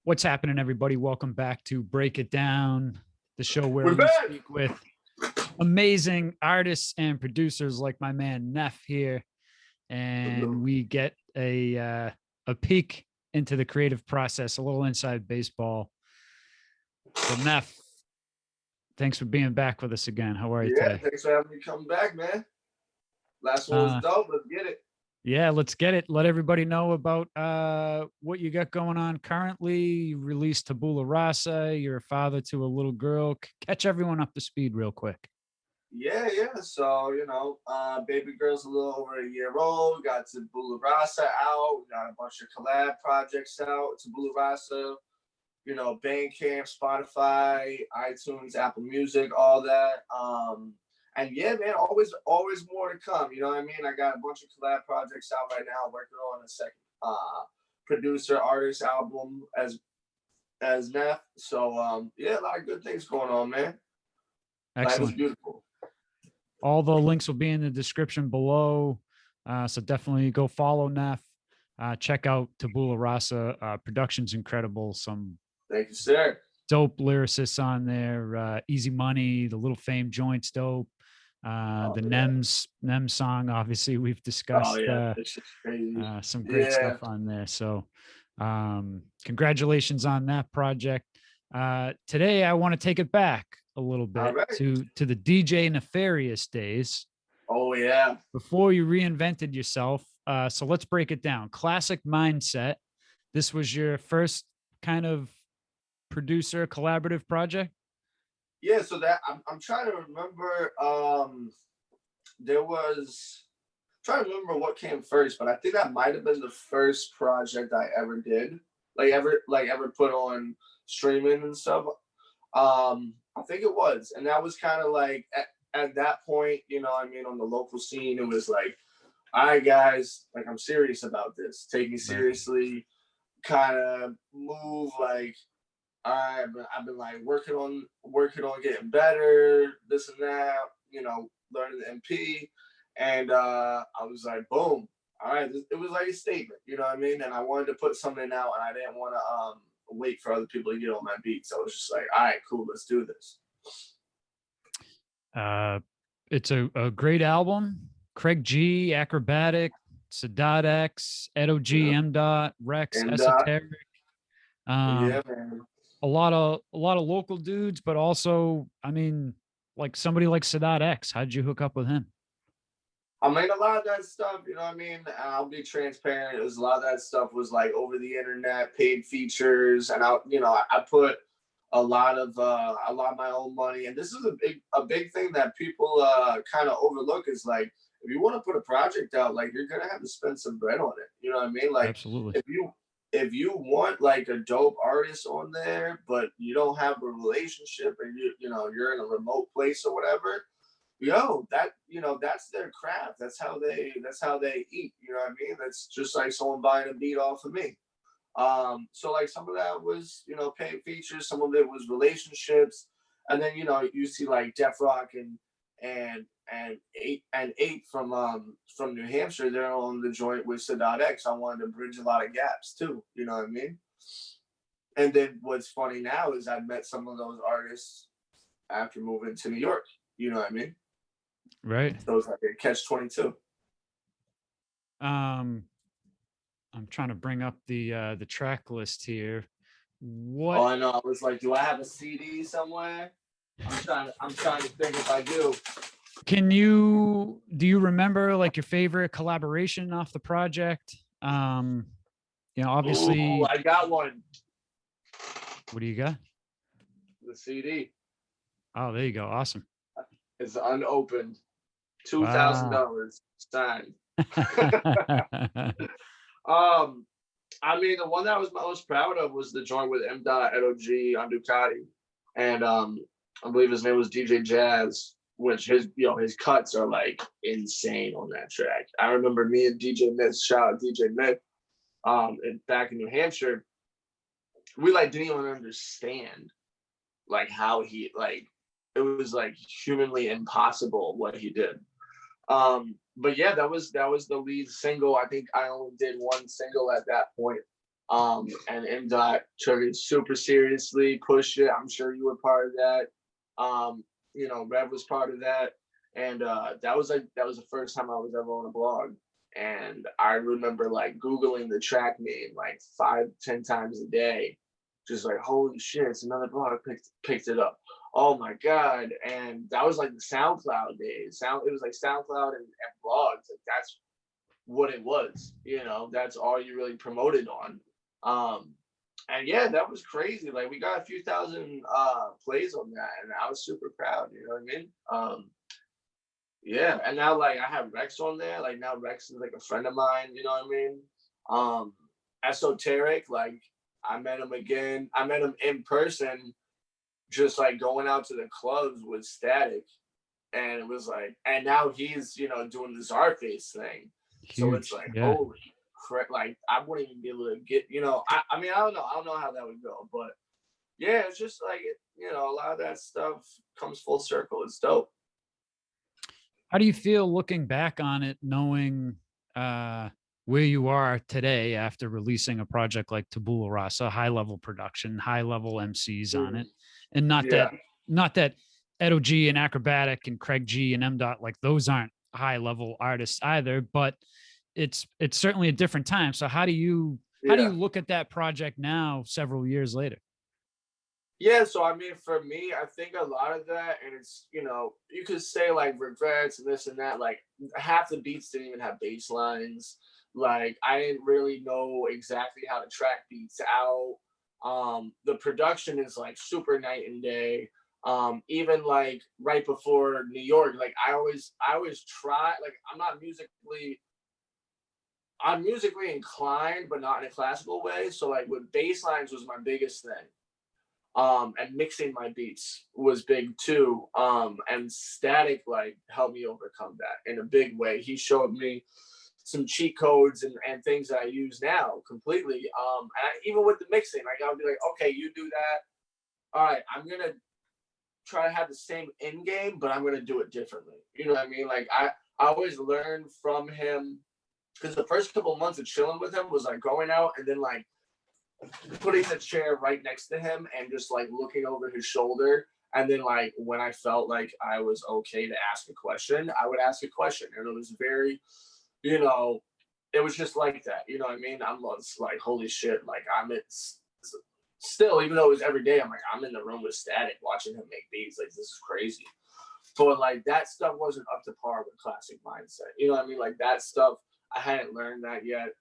What's happening, everybody? Welcome back to Break It Down, the show where We're we back. speak with amazing artists and producers like my man Neff here, and we get a peek into the creative process, a little inside baseball. So Neff, thanks for being back with us again. How are you today? Thanks for having me come back, man. Last one was dope. Let's get it. Yeah, let's get it. Let everybody know about what you got going on currently. You released Tabula Rasa. You're a father to a little girl. Catch everyone up to speed real quick. Yeah. So, baby girl's a little over a year old. Got Tabula Rasa out. Got a bunch of collab projects out. Tabula Rasa, Bandcamp, Spotify, iTunes, Apple Music, all that. And yeah, man, always more to come. You know what I mean? I got a bunch of collab projects out right now. Working on a second producer artist album as Neff. So a lot of good things going on, man. Excellent. Life is beautiful. All the links will be in the description below. So definitely go follow Neff. Check out Tabula Rasa. Production's incredible. Thank you, sir. Dope lyricists on there. Easy Money, the Little Fame joint's dope. The NEMS song, obviously we've discussed. Some great stuff on there. So congratulations on that project. Today I want to take it back a little bit to the DJ Nefarious days. Oh yeah. Before you reinvented yourself. So let's break it down. Classic Mindset. This was your first kind of producer collaborative project? Yeah, so that I'm trying to remember. Trying to remember what came first, but I think that might have been the first project I ever did, ever put on streaming and stuff. I think it was, and that was kind of like at that point, on the local scene, it was like, all right, guys, like I'm serious about this. Take me seriously. Kind of move like. I've been like working on getting better, this and that, learning the MP. And I was like, boom. All right. It was like a statement, you know what I mean? And I wanted to put something out and I didn't want to wait for other people to get on my beats. I was just like, all right, cool, let's do this. It's a great album. Craig G, Akrobatik, Sadat X, Edo G, M. Rex, Esoteric. Yeah, man. A lot of local dudes, but also, I mean, like somebody like Sadat X. How'd you hook up with him? I mean, a lot of that stuff, I'll be transparent. A lot of that stuff was like over the internet, paid features, and I put a lot of my own money. And this is a big thing that people kind of overlook is like, if you want to put a project out, like you're gonna have to spend some bread on it. You know what I mean? Like, absolutely. If you want like a dope artist on there, but you don't have a relationship and you're in a remote place or whatever, that's their craft. That's how they eat. You know what I mean? That's just like someone buying a beat off of me. So like some of that was, paid features, some of it was relationships. And then, you see like Def Rock and eight from New Hampshire, they're on the joint with Sadat X. I wanted to bridge a lot of gaps too, you know what I mean? And then what's funny now is I met some of those artists after moving to New York, you know what I mean? Right. So it's like a catch-22. I'm trying to bring up the track list here. What? Oh, I know. I was like, do I have a CD somewhere? I'm trying to think if I do. Do you remember like your favorite collaboration off the project? Obviously. Ooh, I got one. What do you got? The CD. Oh, there you go. Awesome. It's unopened. $2,000 signed. I mean, the one that I was most proud of was the joint with M. Edo G on Ducati, and I believe his name was DJ Jazz, which his cuts are like insane on that track. I remember me and DJ Myth, shout out DJ Myth, back in New Hampshire, we like didn't even understand like how he like it was like humanly impossible what he did. But yeah, that was the lead single. I think I only did one single at that point. And MDOT took it super seriously, pushed it. I'm sure you were part of that. You know, Rev was part of that. And that was the first time I was ever on a blog. And I remember like Googling the track name like 5-10 times a day, just like, holy shit, it's another blog. Picked it up. Oh my God. And that was like the SoundCloud days. It was like SoundCloud and blogs. Like that's what it was, you know, that's all you really promoted on. And yeah, that was crazy. Like we got a few thousand plays on that, and I was super proud, you know what I mean? Yeah, and now like I have Rex on there. Like now Rex is like a friend of mine, you know what I mean? Esoteric, like I met him again. I met him in person, just like going out to the clubs with Statik. And it was like, and now he's, you know, doing the Czarface thing. Huge. So it's like, yeah. holy crap, like I wouldn't even be able to get, you know, I mean, I don't know how that would go, but yeah, it's just like, you know, a lot of that stuff comes full circle. It's dope. How do you feel looking back on it, knowing where you are today after releasing a project like Tabula Rasa, high level production, high level MCs on it, and not that Edo G and Akrobatik and Craig G and MDOT, like those aren't high level artists either, but it's certainly a different time. So how do you look at that project now, several years later? Yeah, so I mean, for me, I think a lot of that, and it's, you know, you could say like regrets and this and that, like half the beats didn't even have bass lines. Like I didn't really know exactly how to track beats out. The production is like super night and day. Even like right before New York, like I always try, like I'm musically inclined, but not in a classical way. So like with bass lines was my biggest thing. And mixing my beats was big too. And Statik like helped me overcome that in a big way. He showed me some cheat codes and things that I use now completely. And even with the mixing, like I'll be like, okay, you do that. All right, I'm gonna try to have the same end game, but I'm gonna do it differently. You know what I mean? Like I always learn from him, because the first couple of months of chilling with him was like going out and then like putting the chair right next to him and just like looking over his shoulder. And then like when I felt like I was okay to ask a question, I would ask a question. And it was very, you know, it was just like that. You know what I mean? I'm like, holy shit, like still, even though it was every day, I'm like, I'm in the room with Statik watching him make beats. Like, this is crazy. But like that stuff wasn't up to par with classic mindset. You know what I mean? Like that stuff, I hadn't learned that yet.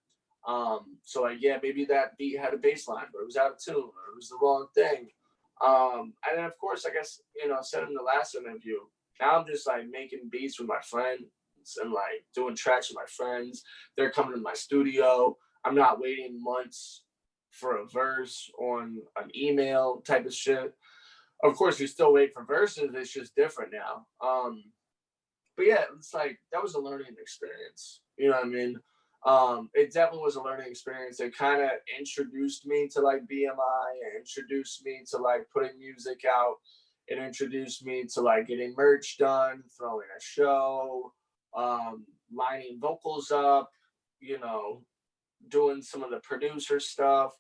So like, yeah, maybe that beat had a bass line, but it was out of tune, or it was the wrong thing. And then of course, I guess, you know, I said in the last interview, now I'm just like making beats with my friends and like doing tracks with my friends. They're coming to my studio. I'm not waiting months for a verse on an email type of shit. Of course, we still wait for verses. It's just different now. But yeah, it's like that was a learning experience. You know what I mean? It definitely was a learning experience. It kind of introduced me to like BMI. It introduced me to like putting music out. It introduced me to like getting merch done, throwing a show, lining vocals up, you know, doing some of the producer stuff.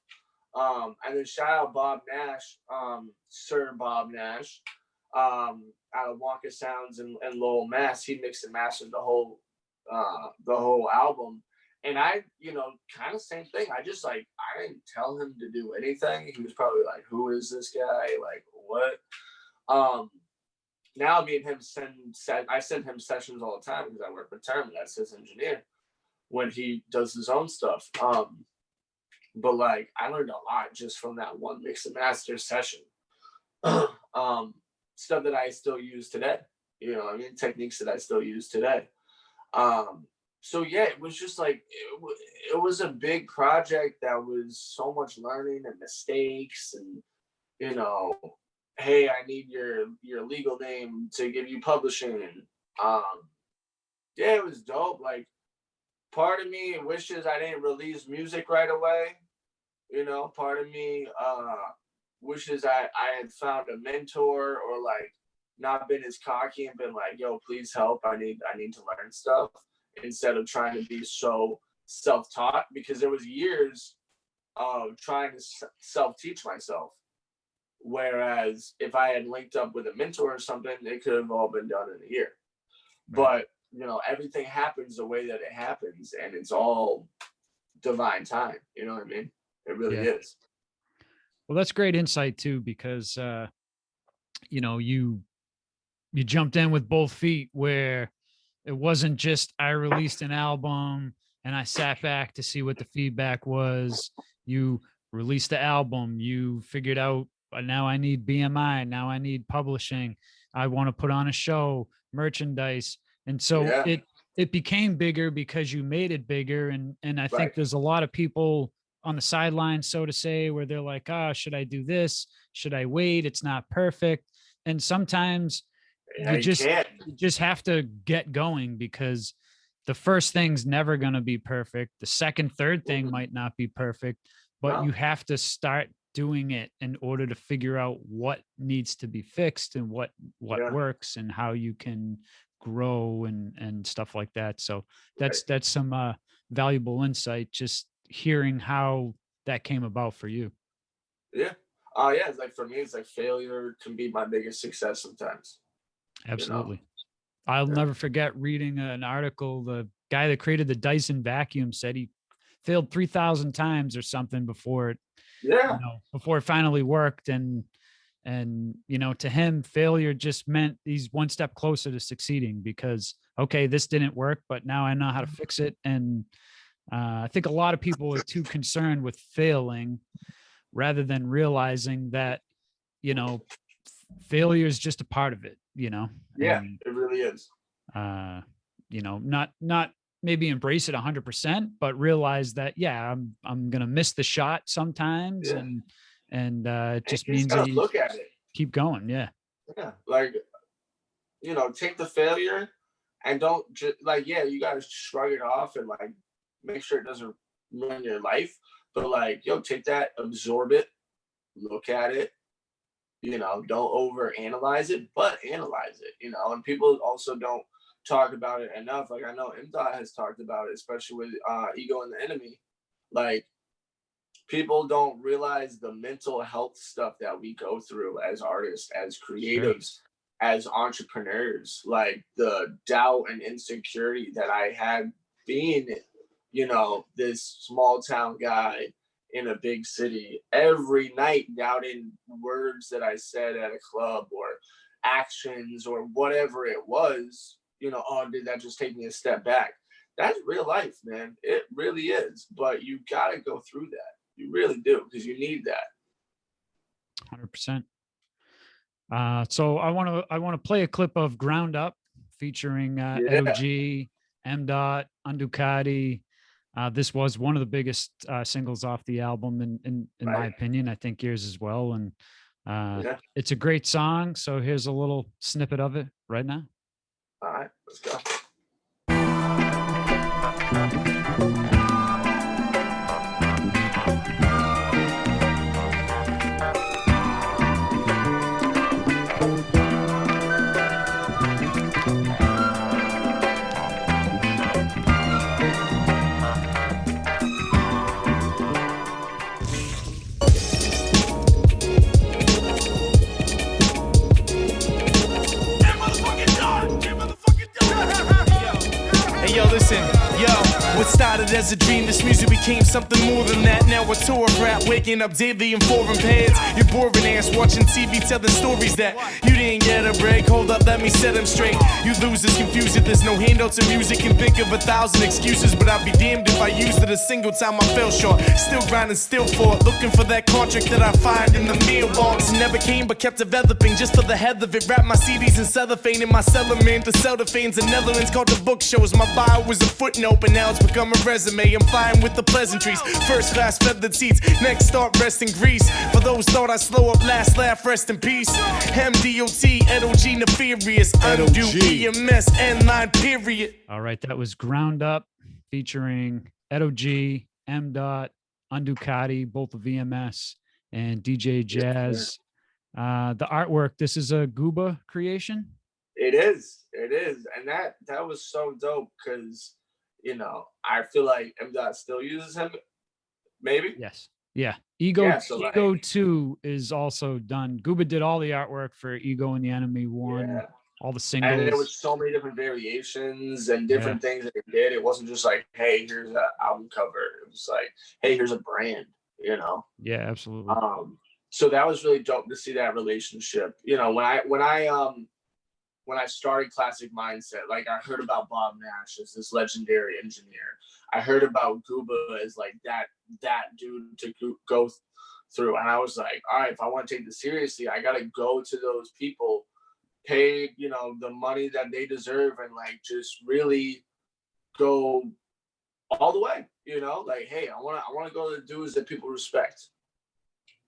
And then shout out Bob Nash, Sir Bob Nash, out of Wonka Sounds and Lowell, Mass. He mixed and mastered the whole album. And I, you know, kind of same thing. I just like, I didn't tell him to do anything. He was probably like, who is this guy? Like, what? Now me and him I send him sessions all the time because I work with Term. That's his engineer when he does his own stuff. But like, I learned a lot just from that one mix and master session. Stuff that I still use today. You know, I mean, techniques that I still use today. So yeah, it was just like it was a big project that was so much learning and mistakes, and you know, hey, I need your legal name to give you publishing, and yeah, it was dope. Like, part of me wishes I didn't release music right away. You know, part of me wishes I had found a mentor, or like not been as cocky and been like, yo, please help. I need to learn stuff, instead of trying to be so self-taught, because there was years of trying to self-teach myself. Whereas if I had linked up with a mentor or something, it could have all been done in a year. Right. But, you know, everything happens the way that it happens, and it's all divine time. You know what I mean? It really is. Well, that's great insight too, because, you know, you jumped in with both feet, where it wasn't just I released an album and I sat back to see what the feedback was. You released the album, you figured out, now I need BMI, now I need publishing, I want to put on a show, merchandise. And so it became bigger because you made it bigger. And I think there's a lot of people on the sidelines, so to say, where they're like, should I do this? Should I wait? It's not perfect. And sometimes you just have to get going, because the first thing's never going to be perfect. The second, third thing might not be perfect, but you have to start doing it in order to figure out what needs to be fixed and what works and how you can grow and stuff like that. So that's some valuable insight, just hearing how that came about for you. Yeah. It's like, for me, it's like failure can be my biggest success sometimes. Absolutely. You know? I'll never forget reading an article. The guy that created the Dyson vacuum said he failed 3,000 times or something before it, before it finally worked. And, you know, to him, failure just meant he's one step closer to succeeding, because, okay, this didn't work, but now I know how to fix it. And I think a lot of people are too concerned with failing rather than realizing that, you know, failure is just a part of it, you know? And, it really is. You know, not maybe embrace it 100%, but realize that, I'm going to miss the shot sometimes. And it just means that you look at it, keep going. Yeah. Like, you know, take the failure and don't just like, you got to shrug it off and like make sure it doesn't ruin your life. But like, take that, absorb it, look at it, you know, don't over analyze it, but analyze it, you know. And people also don't talk about it enough. Like, I know MDOT has talked about it, especially with Ego and the Enemy. Like, people don't realize the mental health stuff that we go through as artists, as creatives, as entrepreneurs. Like, the doubt and insecurity that I had being, you know, this small town guy in a big city, every night doubting words that I said at a club or actions or whatever it was, you know, did that just take me a step back? That's real life, man. It really is. But you got to go through that. You really do, because you need that. 100%. So I want to play a clip of Ground Up featuring Edo G, M. Unducati. This was one of the biggest singles off the album, in my opinion. I think yours as well. And it's a great song. So here's a little snippet of it right now. All right, let's go. What started as a dream, this music became something more than that. Now a tour of rap, waking up daily in foreign pads. You're boring ass watching TV, telling stories that you didn't get a break. Hold up, let me set them straight. You losers confused if there's no handouts in music. Can think of 1,000 excuses, but I'd be damned if I used it a single time I fell short. Still grinding, still for it, looking for that contract that I find in the mailbox. Never came but kept developing just for the head of it. Wrap my CDs in cellophane in my cellarman to sell the fans in Netherlands. Called the book shows. My bio was a footnote, but now it's become a resume. I'm flying with the pleasantries. First class feathered seats. Next start rest in Greece. For those thought I slow up, last laugh, rest in peace. MDOT, Edo G, nefarious. Undo EMS, N-line, period. All right, that was Ground Up featuring Edo G, M. Unducati, both of VMS, and DJ Jazz. The artwork, this is a Gooba creation? It is. And that was so dope because, you know, I feel like M. Still uses him, maybe? Yes. Yeah. Ego Yeah, so, Ego like- 2 is also done. Gooba did all the artwork for Ego and the Enemy 1, Yeah. all the And singles. there was so many different variations and different things that they did. It wasn't just like, hey, here's an album cover. It was like, hey, here's a brand, you know? Yeah, absolutely. So that was really dope to see that relationship. You know, when I started Classic Mindset, like I heard about Bob Nash as this legendary engineer. I heard about Gooba as like that dude to go through. And I was like, all right, if I want to take this seriously, I got to go to those people, pay, you know, the money that they deserve, and like just really go all the way, you know, like, hey, I want to go to the dudes that people respect.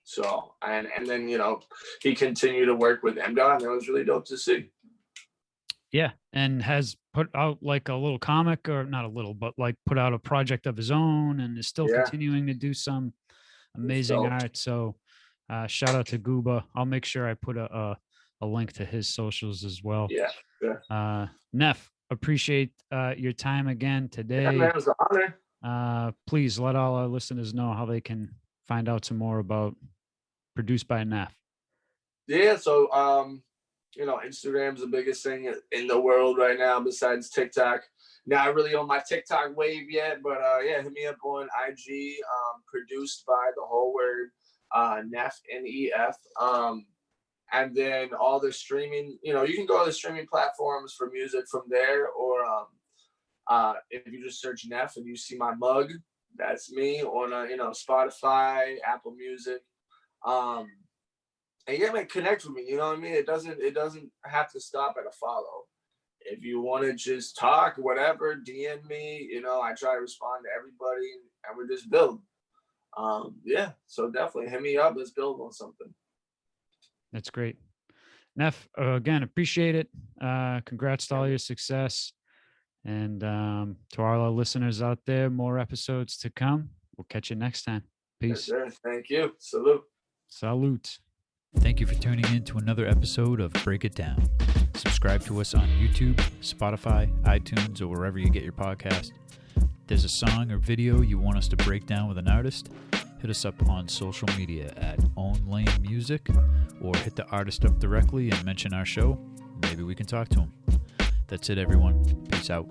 So, and then, you know, he continued to work with MDOT, and that was really dope to see. Yeah, and has put out like a little comic, or not a little, but like put out a project of his own, and is still continuing to do some amazing art. So shout out to Gooba. I'll make sure I put a link to his socials as well. Yeah. Neff, appreciate your time again today. Yeah, man, it was an honor. Please let all our listeners know how they can find out some more about Produced by Neff. Yeah, so you know, Instagram's the biggest thing in the world right now besides TikTok. Not really on my TikTok wave yet, but yeah, hit me up on IG. Produced by the whole word, Neff, N-E-F. And then all the streaming, you know, you can go to the streaming platforms for music from there, or if you just search Neff and you see my mug, that's me on you know, Spotify, Apple Music. And yeah, man, connect with me. You know what I mean? It doesn't have to stop at a follow. If you want to just talk, whatever, DM me. You know, I try to respond to everybody, and we just build. Yeah, so definitely hit me up. Let's build on something. That's great. Neff, again, appreciate it. Congrats to all your success. And to all our listeners out there, more episodes to come. We'll catch you next time. Peace. Yes, thank you. Salute. Salute. Thank you for tuning in to another episode of Break It Down. Subscribe to us on YouTube, Spotify, iTunes, or wherever you get your podcast. If there's a song or video you want us to break down with an artist, hit us up on social media at Own Lane Music, or hit the artist up directly and mention our show. Maybe we can talk to him. That's it, everyone. Peace out.